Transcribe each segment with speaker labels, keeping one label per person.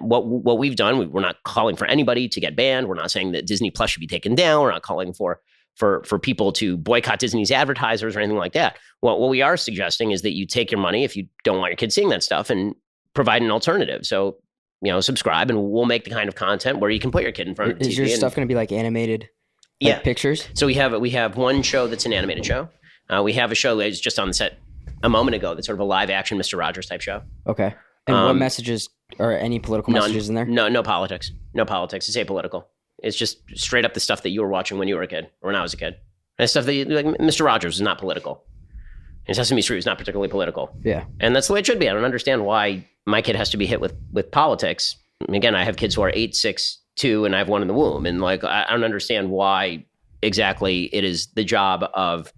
Speaker 1: what we've done, we're not calling for anybody to get banned. We're not saying that Disney Plus should be taken down. We're not calling for people to boycott Disney's advertisers or anything like that. What we are suggesting is that you take your money if you don't want your kids seeing that stuff and provide an alternative. So, subscribe and we'll make the kind of content where you can put your kid in front of the TV.
Speaker 2: Is your stuff going to be like animated pictures?
Speaker 1: So we have one show that's an animated show. We have a show that was just on the set a moment ago that's sort of a live action Mr. Rogers type show.
Speaker 2: Okay. And what messages or any political messages in there?
Speaker 1: No politics. No politics. It's apolitical. It's just straight up the stuff that you were watching when you were a kid or when I was a kid. And stuff that like Mr. Rogers is not political. And Sesame Street is not particularly political.
Speaker 2: Yeah.
Speaker 1: And that's the way it should be. I don't understand why my kid has to be hit with politics. Again, I have kids who are 8, 6, 2, and I have one in the womb. And I don't understand why exactly it is the job of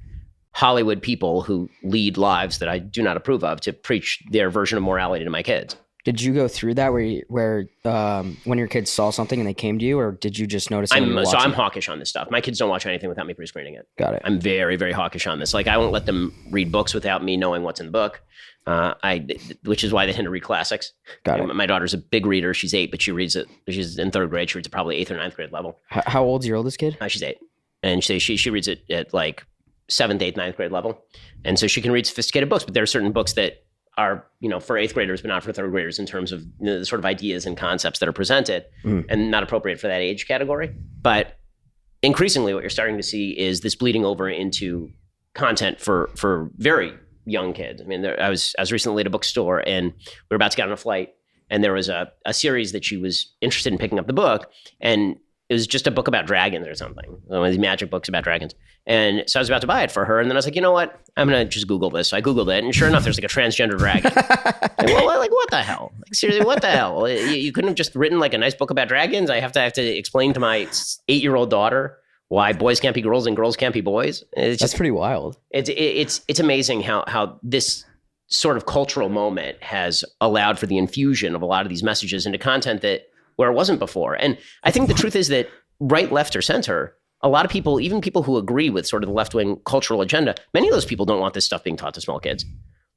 Speaker 1: Hollywood people who lead lives that I do not approve of to preach their version of morality to my kids.
Speaker 2: Did you go through that where when your kids saw something and they came to you, or did you just notice?
Speaker 1: I'm hawkish on this stuff. My kids don't watch anything without me pre-screening it.
Speaker 2: Got it.
Speaker 1: I'm very, very hawkish on this. I won't let them read books without me knowing what's in the book. Which is why they tend to read classics.
Speaker 2: Got it.
Speaker 1: My daughter's a big reader. She's 8, but she reads it. She's in 3rd grade. She reads it probably 8th or 9th grade level.
Speaker 2: How old's your oldest kid?
Speaker 1: She's 8, and she reads it at 7th, 8th, 9th grade level, and so she can read sophisticated books. But there are certain books that are for 8th graders, but not for 3rd graders in terms of the sort of ideas and concepts that are presented, and not appropriate for that age category. But increasingly, what you're starting to see is this bleeding over into content for very young kids. I mean, I was recently at a bookstore and we were about to get on a flight, and there was a series that she was interested in picking up the book, and it was just a book about dragons or something, one of these magic books about dragons. And so I was about to buy it for her, and then I was like, you know what? I'm gonna just Google this. So I Googled it, and sure enough, there's a transgender dragon. What the hell? Seriously, what the hell? You couldn't have just written a nice book about dragons? I have to explain to my 8-year-old daughter why boys can't be girls and girls can't be boys.
Speaker 2: That's pretty wild.
Speaker 1: It's amazing how this sort of cultural moment has allowed for the infusion of a lot of these messages into content where it wasn't before. And I think the truth is that right, left, or center, a lot of people, even people who agree with sort of the left-wing cultural agenda, many of those people don't want this stuff being taught to small kids.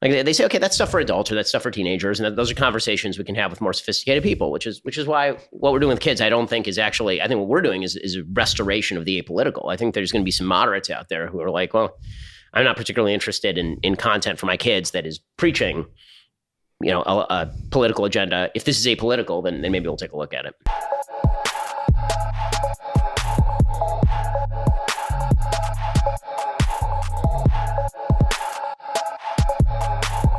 Speaker 1: They say, okay, that's stuff for adults or that's stuff for teenagers, and those are conversations we can have with more sophisticated people, which is why what we're doing with kids, I don't think is actually, I think what we're doing is a restoration of the apolitical. I think there's going to be some moderates out there who are like, well, I'm not particularly interested in content for my kids that is preaching, a political agenda. If this is apolitical, then maybe we'll take a look at it.